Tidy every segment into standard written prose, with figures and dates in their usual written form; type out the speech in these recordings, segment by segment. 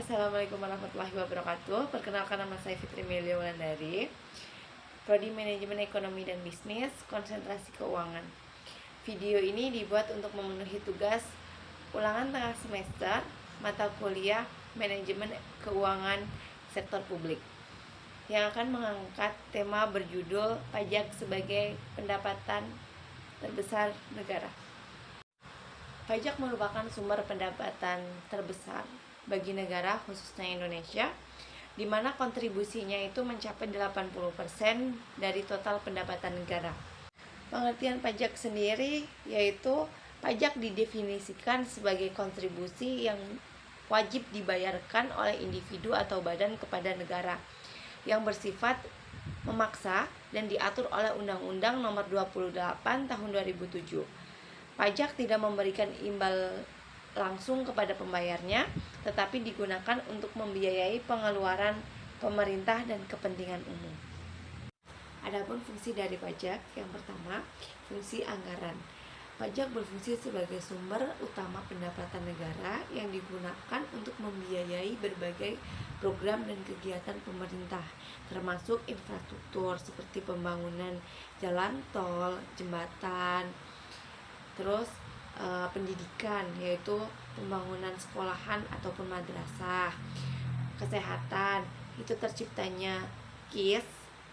Assalamualaikum warahmatullahi wabarakatuh. Perkenalkan, nama saya Fitri Melia Wulandari, Prodi Manajemen Ekonomi dan Bisnis, Konsentrasi Keuangan. Video ini dibuat untuk memenuhi tugas ulangan tengah semester mata kuliah Manajemen Keuangan Sektor Publik yang akan mengangkat tema berjudul Pajak sebagai Pendapatan Terbesar Negara. Pajak merupakan sumber pendapatan terbesar bagi negara, khususnya Indonesia, di mana kontribusinya itu mencapai 80% dari total pendapatan negara. Pengertian pajak sendiri yaitu pajak didefinisikan sebagai kontribusi yang wajib dibayarkan oleh individu atau badan kepada negara yang bersifat memaksa dan diatur oleh Undang-Undang Nomor 28 Tahun 2007. Pajak tidak memberikan imbal langsung kepada pembayarnya, tetapi digunakan untuk membiayai pengeluaran pemerintah dan kepentingan umum. Adapun fungsi dari pajak, yang pertama, fungsi anggaran. Pajak berfungsi sebagai sumber utama pendapatan negara yang digunakan untuk membiayai berbagai program dan kegiatan pemerintah, termasuk infrastruktur seperti pembangunan jalan tol, jembatan, terus pendidikan, yaitu pembangunan sekolahan ataupun madrasah, kesehatan, itu terciptanya KIS,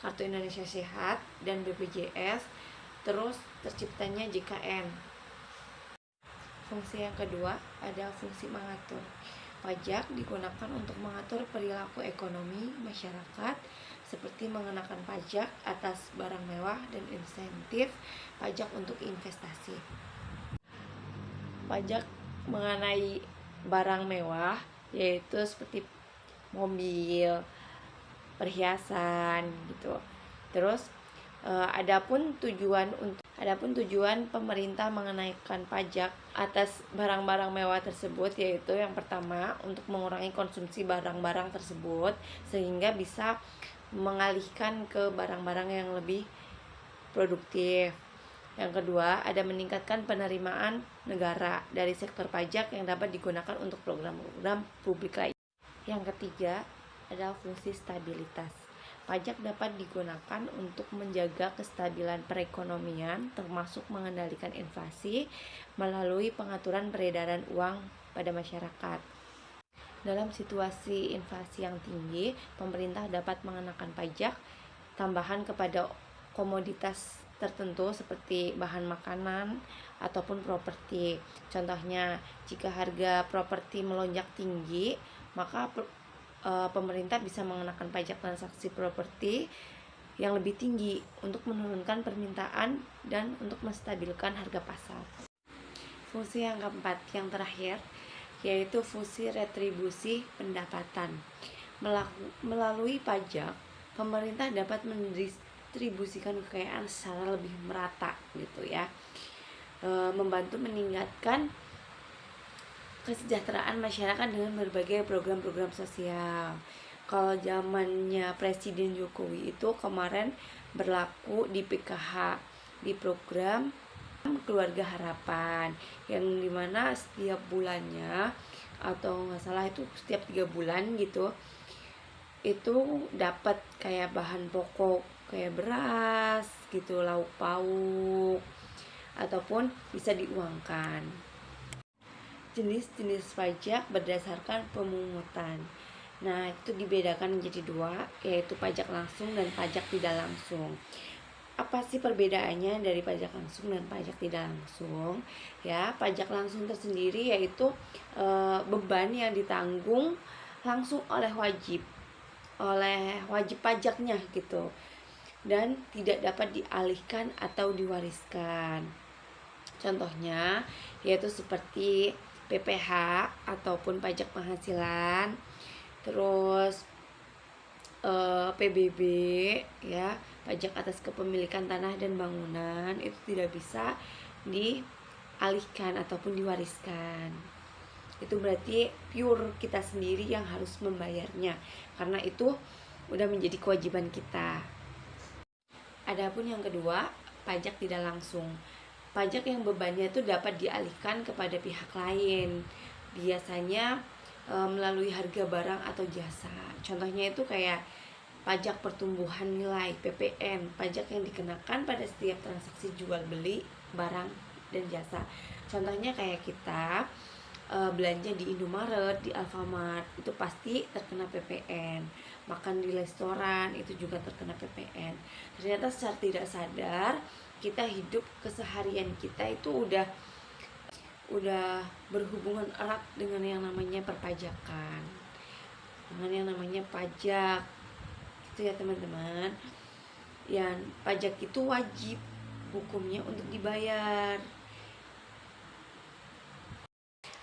Kartu Indonesia Sehat, dan BPJS, terus terciptanya JKN. Fungsi yang kedua ada fungsi mengatur. Pajak digunakan untuk mengatur perilaku ekonomi masyarakat, seperti mengenakan pajak atas barang mewah dan insentif pajak untuk investasi. Pajak mengenai barang mewah yaitu seperti mobil, perhiasan gitu. Terus adapun tujuan pemerintah mengenaikan pajak atas barang-barang mewah tersebut yaitu yang pertama untuk mengurangi konsumsi barang-barang tersebut sehingga bisa mengalihkan ke barang-barang yang lebih produktif. Yang kedua, ada meningkatkan penerimaan negara dari sektor pajak yang dapat digunakan untuk program-program publik lain. Yang ketiga, adalah fungsi stabilitas. Pajak dapat digunakan untuk menjaga kestabilan perekonomian, termasuk mengendalikan inflasi melalui pengaturan peredaran uang pada masyarakat. Dalam situasi inflasi yang tinggi, pemerintah dapat mengenakan pajak tambahan kepada komoditas tertentu seperti bahan makanan ataupun properti. Contohnya, jika harga properti melonjak tinggi, maka pemerintah bisa mengenakan pajak transaksi properti yang lebih tinggi untuk menurunkan permintaan dan untuk menstabilkan harga pasar. Fungsi yang keempat, yang terakhir, yaitu fungsi retribusi pendapatan. Melalui pajak, pemerintah dapat mendistribusikan kekayaan secara lebih merata gitu ya, membantu meningkatkan kesejahteraan masyarakat dengan berbagai program-program sosial. Kalau zamannya Presiden Jokowi itu kemarin berlaku di PKH, di program Keluarga Harapan, yang dimana setiap bulannya atau nggak salah itu setiap 3 bulan gitu, itu dapat kayak bahan pokok kayak beras gitu, lauk pauk, ataupun bisa diuangkan. Jenis-jenis pajak berdasarkan pemungutan. Nah, itu dibedakan menjadi dua, yaitu pajak langsung dan pajak tidak langsung. Apa sih perbedaannya dari pajak langsung dan pajak tidak langsung? Ya, pajak langsung tersendiri yaitu beban yang ditanggung langsung oleh wajib pajaknya gitu, dan tidak dapat dialihkan atau diwariskan. Contohnya yaitu seperti PPh ataupun pajak penghasilan, terus PBB ya, pajak atas kepemilikan tanah dan bangunan, itu tidak bisa dialihkan ataupun diwariskan. Itu berarti pure kita sendiri yang harus membayarnya, karena itu udah menjadi kewajiban kita. Adapun yang kedua, pajak tidak langsung. Pajak yang bebannya itu dapat dialihkan kepada pihak lain. Biasanya melalui harga barang atau jasa. Contohnya itu kayak pajak pertumbuhan nilai (PPN), pajak yang dikenakan pada setiap transaksi jual beli barang dan jasa. Contohnya kayak kita belanja di Indomaret, di Alfamart, itu pasti terkena PPN. Makan di restoran itu juga terkena PPN. Ternyata secara tidak sadar kita hidup keseharian kita itu udah berhubungan erat dengan yang namanya perpajakan, dengan yang namanya pajak, gitu ya teman-teman. Yang pajak itu wajib hukumnya untuk dibayar.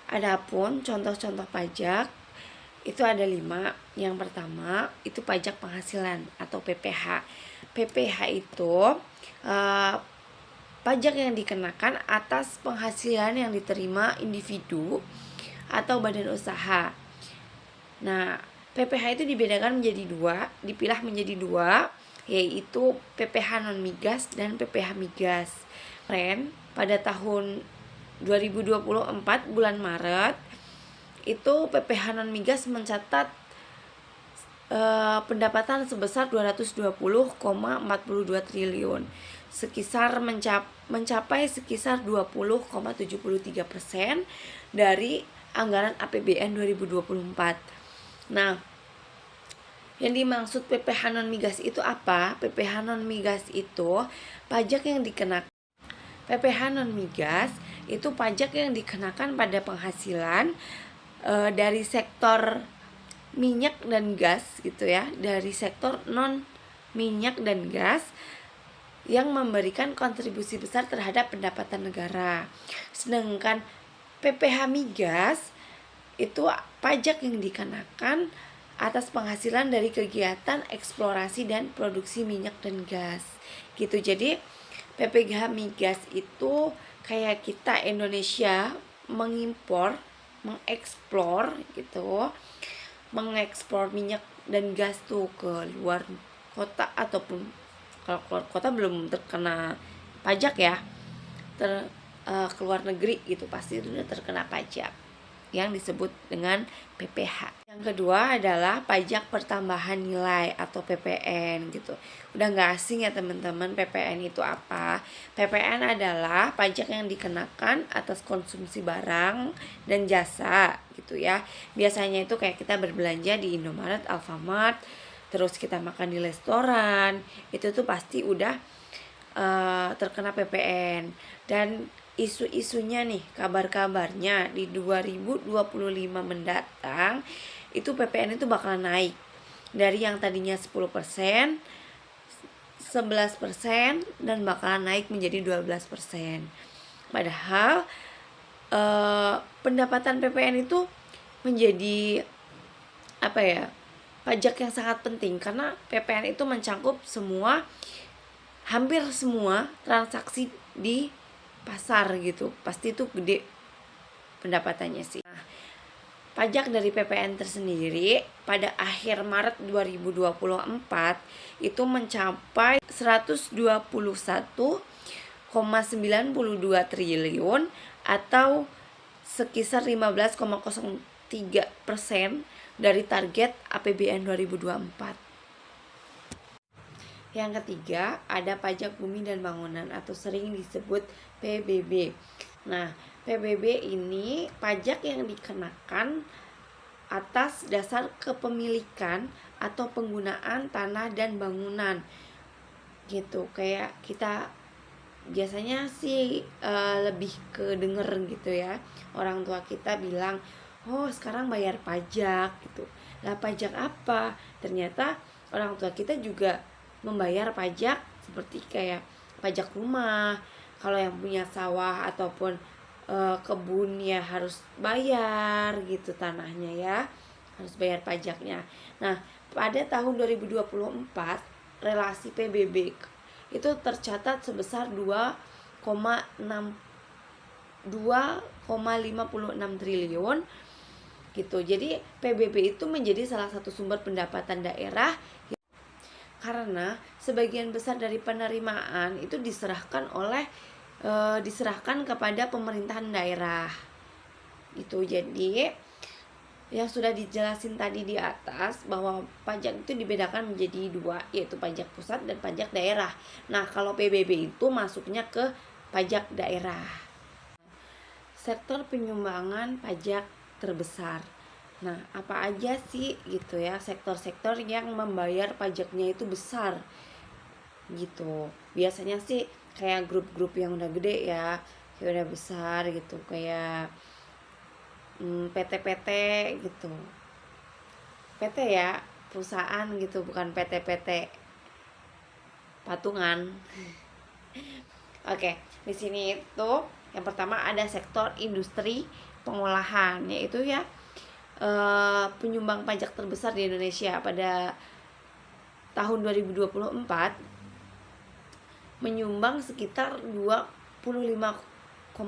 Adapun contoh-contoh pajak itu ada 5. Yang pertama itu pajak penghasilan atau PPH. PPH itu pajak yang dikenakan atas penghasilan yang diterima individu atau badan usaha. Nah, PPH itu dibedakan menjadi dipilah menjadi dua, yaitu PPH non migas dan PPH migas. Kemarin pada tahun 2024 bulan Maret itu PPH non migas mencatat pendapatan sebesar 220,42 triliun, mencapai sekisar 20,73% dari anggaran APBN 2024. Nah, yang dimaksud PPH non migas itu apa? PPH non migas itu pajak yang dikenakan. PPH non migas itu pajak yang dikenakan pada penghasilan dari sektor minyak dan gas gitu ya, dari sektor non minyak dan gas yang memberikan kontribusi besar terhadap pendapatan negara. Sedangkan PPH migas itu pajak yang dikenakan atas penghasilan dari kegiatan eksplorasi dan produksi minyak dan gas gitu. Jadi PPH migas itu kayak kita Indonesia mengekspor minyak dan gas tuh ke luar kota, ataupun kalau keluar kota belum terkena pajak ya, ke luar negeri gitu pasti itu udah terkena pajak yang disebut dengan PPH. Yang kedua adalah pajak pertambahan nilai atau PPN gitu. Udah gak asing ya teman-teman PPN itu apa? PPN adalah pajak yang dikenakan atas konsumsi barang dan jasa gitu ya. Biasanya itu kayak kita berbelanja di Indomaret, Alfamart, terus kita makan di restoran, itu tuh pasti udah terkena PPN. Dan isu-isunya nih, kabar-kabarnya di 2025 mendatang itu PPN itu bakalan naik dari yang tadinya 10%, 11% dan bakalan naik menjadi 12%. Padahal pendapatan PPN itu menjadi pajak yang sangat penting, karena PPN itu mencakup hampir semua transaksi di pasar gitu, pasti itu gede pendapatannya sih. Nah, pajak dari PPN tersendiri pada akhir Maret 2024 itu mencapai 121,92 triliun atau sekitar 15,03% dari target APBN 2024. Yang ketiga, ada pajak bumi dan bangunan atau sering disebut PBB. Nah, PBB ini pajak yang dikenakan atas dasar kepemilikan atau penggunaan tanah dan bangunan. Gitu, kayak kita biasanya sih lebih ke denger gitu ya. Orang tua kita bilang, "Oh, sekarang bayar pajak." gitu. Lah, pajak apa? Ternyata orang tua kita juga membayar pajak seperti kayak pajak rumah. Kalau yang punya sawah ataupun kebun ya harus bayar gitu, tanahnya ya harus bayar pajaknya. Nah, pada tahun 2024 relasi PBB itu tercatat sebesar 2,56 triliun gitu. Jadi PBB itu menjadi salah satu sumber pendapatan daerah karena sebagian besar dari penerimaan itu diserahkan kepada pemerintahan daerah. Itu jadi yang sudah dijelasin tadi di atas bahwa pajak itu dibedakan menjadi dua, yaitu pajak pusat dan pajak daerah. Nah, kalau PBB itu masuknya ke pajak daerah. Sektor penyumbangan pajak terbesar. Nah, apa aja sih gitu ya sektor-sektor yang membayar pajaknya itu besar gitu. Biasanya sih kayak grup-grup yang udah gede ya, kayak udah besar gitu, kayak PT-PT gitu. PT ya, perusahaan gitu, bukan PT-PT patungan. Oke, di sini itu yang pertama ada sektor industri pengolahan, yaitu ya penyumbang pajak terbesar di Indonesia pada tahun 2024 menyumbang sekitar 25,3%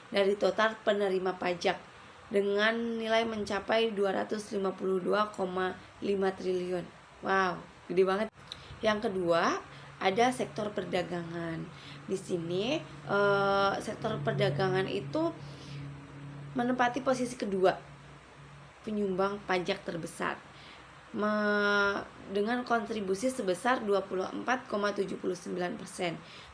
dari total penerima pajak dengan nilai mencapai 252,5 triliun. Wow, gede banget. Yang kedua, ada sektor perdagangan. Di sini sektor perdagangan itu menempati posisi kedua penyumbang pajak terbesar dengan kontribusi sebesar 24,79%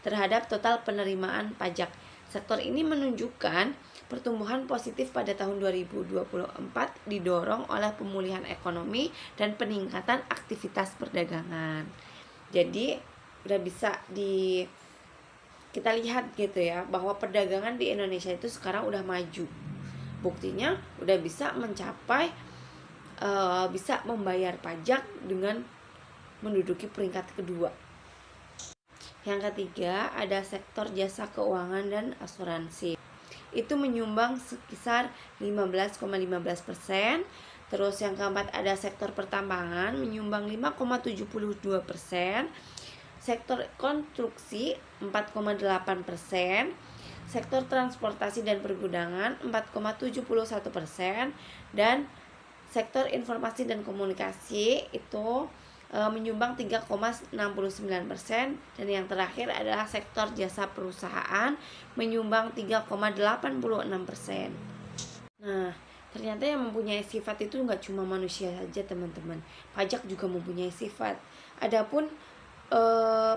terhadap total penerimaan pajak. Sektor ini menunjukkan pertumbuhan positif pada tahun 2024 didorong oleh pemulihan ekonomi dan peningkatan aktivitas perdagangan. Jadi udah bisa kita lihat gitu ya bahwa perdagangan di Indonesia itu sekarang udah maju. Buktinya udah bisa mencapai bisa membayar pajak dengan menduduki peringkat kedua. Yang ketiga ada sektor jasa keuangan dan asuransi. Itu menyumbang sekitar 15,15%. Terus yang keempat ada sektor pertambangan menyumbang 5,72%. Sektor konstruksi 4,8%. Sektor transportasi dan pergudangan 4,71%, dan sektor informasi dan komunikasi itu menyumbang 3,69%, dan yang terakhir adalah sektor jasa perusahaan menyumbang 3,86%. Nah, ternyata yang mempunyai sifat itu nggak cuma manusia saja teman-teman, pajak juga mempunyai sifat. Adapun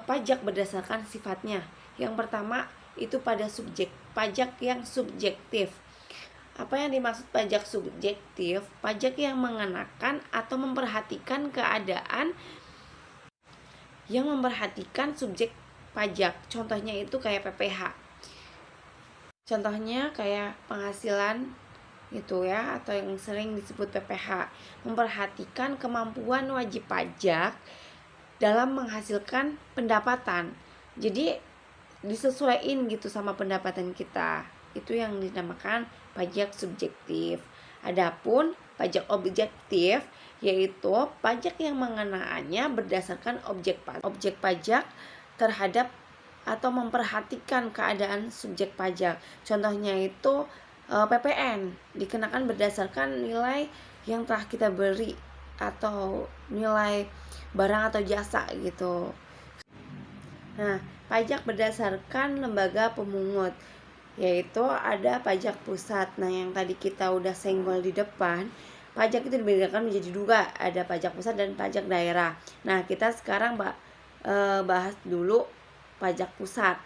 pajak berdasarkan sifatnya, yang pertama itu pada pajak yang subjektif. Apa yang dimaksud pajak subjektif? Pajak yang mengenakan atau memperhatikan keadaan yang memperhatikan subjek pajak. Contohnya itu kayak PPh. Contohnya kayak penghasilan gitu ya, atau yang sering disebut PPh. Memperhatikan kemampuan wajib pajak dalam menghasilkan pendapatan. Jadi disesuaikan gitu sama pendapatan kita. Itu yang dinamakan pajak subjektif. Adapun pajak objektif yaitu pajak yang mengenaannya berdasarkan objek pajak terhadap atau memperhatikan keadaan subjek pajak. Contohnya itu PPN dikenakan berdasarkan nilai yang telah kita beri atau nilai barang atau jasa gitu. Nah, pajak berdasarkan lembaga pemungut yaitu ada pajak pusat. Nah, yang tadi kita udah senggol di depan, pajak itu dibedakan menjadi dua, ada pajak pusat dan pajak daerah. Nah, kita sekarang bahas dulu pajak pusat.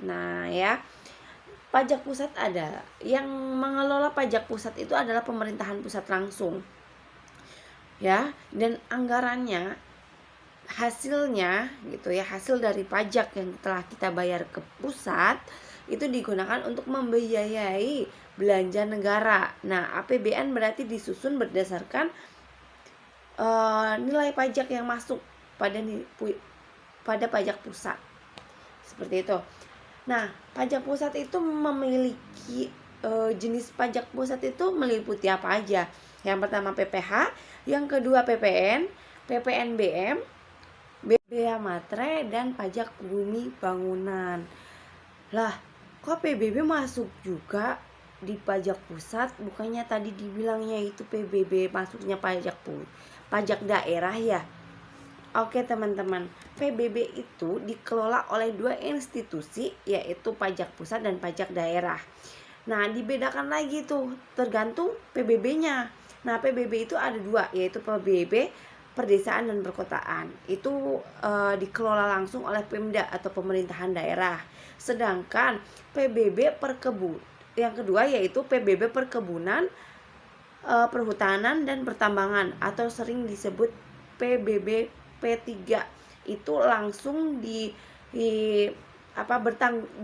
Nah, ya, pajak pusat ada yang mengelola pajak pusat itu adalah pemerintahan pusat langsung, ya, dan anggarannya hasilnya gitu ya, hasil dari pajak yang telah kita bayar ke pusat itu digunakan untuk membiayai belanja negara. Nah, APBN berarti disusun berdasarkan nilai pajak yang masuk pada pajak pusat. Seperti itu. Nah, pajak pusat itu memiliki jenis pajak pusat itu meliputi apa aja? Yang pertama PPh, yang kedua PPN, PPNBM, bea matre, dan pajak bumi bangunan. Lah, kok PBB masuk juga di pajak pusat? Bukannya tadi dibilangnya itu PBB masuknya pajak daerah ya? Oke teman-teman, PBB itu dikelola oleh dua institusi, yaitu pajak pusat dan pajak daerah. Nah, dibedakan lagi tuh tergantung PBB-nya. Nah, PBB itu ada dua, yaitu PBB perdesaan dan perkotaan. Itu dikelola langsung oleh Pemda atau pemerintahan daerah. Sedangkan PBB yang kedua yaitu PBB perkebunan, perhutanan dan pertambangan atau sering disebut PBB P3. Itu langsung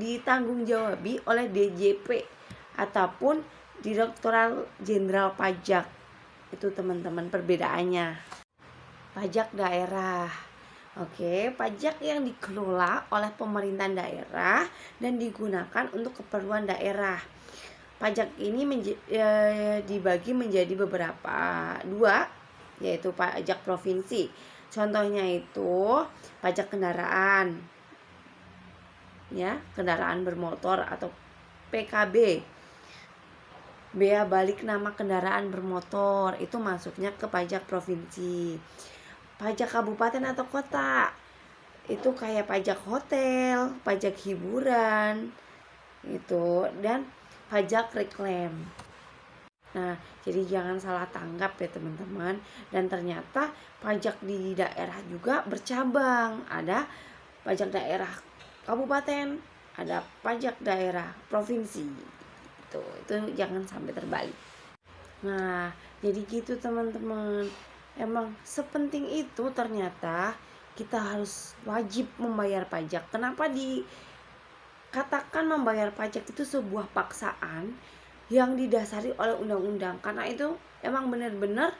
ditanggung jawabi oleh DJP ataupun Direktorat Jenderal Pajak. Itu teman-teman perbedaannya. Pajak daerah. Oke, pajak yang dikelola oleh pemerintahan daerah dan digunakan untuk keperluan daerah. Pajak ini dibagi menjadi beberapa dua, yaitu pajak provinsi. Contohnya itu pajak kendaraan, ya, kendaraan bermotor atau PKB. Bea balik nama kendaraan bermotor itu masuknya ke pajak provinsi. Pajak kabupaten atau kota itu kayak pajak hotel, pajak hiburan itu, dan pajak reklam. Nah, jadi jangan salah tanggap ya teman-teman. Dan ternyata pajak di daerah juga bercabang. Ada pajak daerah kabupaten, ada pajak daerah provinsi. Itu jangan sampai terbalik. Nah, jadi gitu teman-teman. Emang sepenting itu ternyata kita harus wajib membayar pajak. Kenapa dikatakan membayar pajak itu sebuah paksaan yang didasari oleh undang-undang? Karena itu emang benar-benar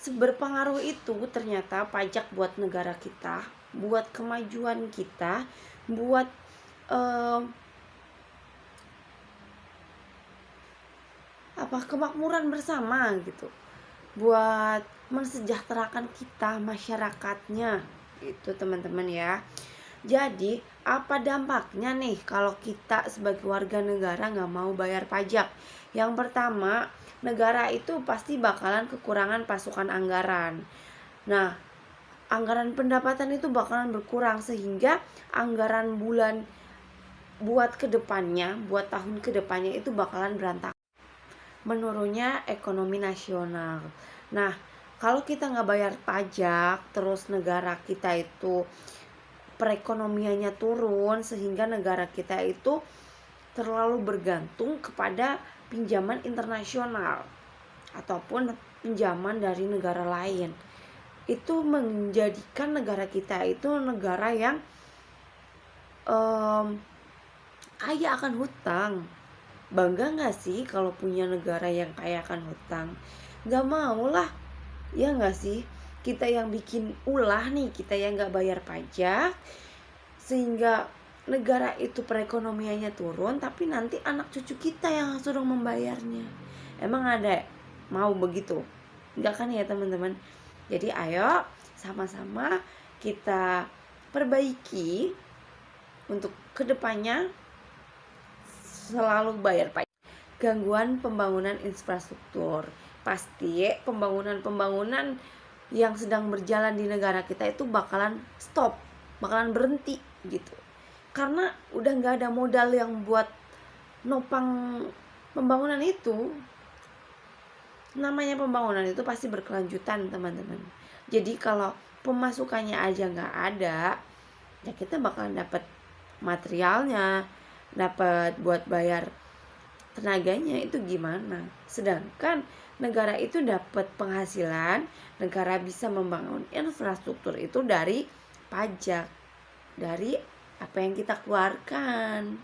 berpengaruh itu ternyata pajak buat negara kita, buat kemajuan kita, buat kemakmuran bersama gitu, buat mensejahterakan kita masyarakatnya itu teman-teman ya. Jadi apa dampaknya nih kalau kita sebagai warga negara nggak mau bayar pajak? Yang pertama, negara itu pasti bakalan kekurangan pasukan anggaran. Nah, anggaran pendapatan itu bakalan berkurang sehingga anggaran bulan buat kedepannya, buat tahun kedepannya itu bakalan berantakan. Menurunnya ekonomi nasional. Nah, kalau kita nggak bayar pajak, terus negara kita itu perekonomiannya turun sehingga negara kita itu terlalu bergantung kepada pinjaman internasional ataupun pinjaman dari negara lain. Itu menjadikan negara kita itu negara yang kaya akan hutang. Bangga gak sih kalau punya negara yang kaya akan hutang? Gak mau lah, ya gak sih? Kita yang bikin ulah nih, kita yang gak bayar pajak, sehingga negara itu perekonomiannya turun, tapi nanti anak cucu kita yang suruh membayarnya. Emang ada mau begitu? Enggak kan ya teman-teman? Jadi ayo sama-sama kita perbaiki untuk kedepannya selalu bayar pajak. Gangguan pembangunan infrastruktur. Pasti pembangunan yang sedang berjalan di negara kita itu bakalan stop, bakalan berhenti gitu. Karena udah gak ada modal yang buat nopang pembangunan itu. Namanya pembangunan itu pasti berkelanjutan teman-teman. Jadi kalau pemasukannya aja gak ada, ya kita bakalan dapat materialnya, dapat buat bayar tenaganya itu gimana? Sedangkan negara itu dapat penghasilan, negara bisa membangun infrastruktur itu dari pajak, dari apa yang kita keluarkan.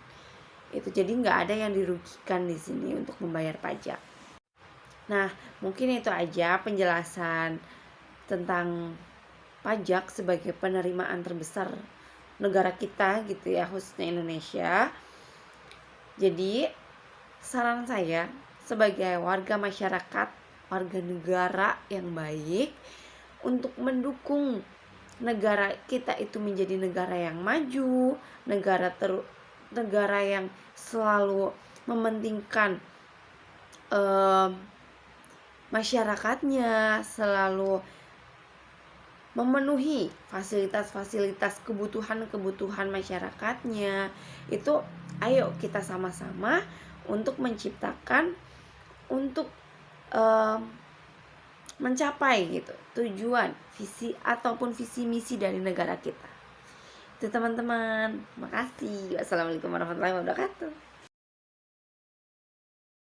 Itu jadi nggak ada yang dirugikan di sini untuk membayar pajak. Nah, mungkin itu aja penjelasan tentang pajak sebagai penerimaan terbesar negara kita gitu ya, khususnya Indonesia. Jadi saran saya sebagai warga masyarakat, warga negara yang baik, untuk mendukung negara kita itu menjadi negara yang maju, negara yang selalu mementingkan masyarakatnya, selalu memenuhi fasilitas-fasilitas kebutuhan masyarakatnya. Itu ayo kita sama-sama untuk menciptakan, untuk mencapai gitu tujuan, visi ataupun visi misi dari negara kita. Itu teman-teman. Makasih. Wassalamualaikum warahmatullahi wabarakatuh.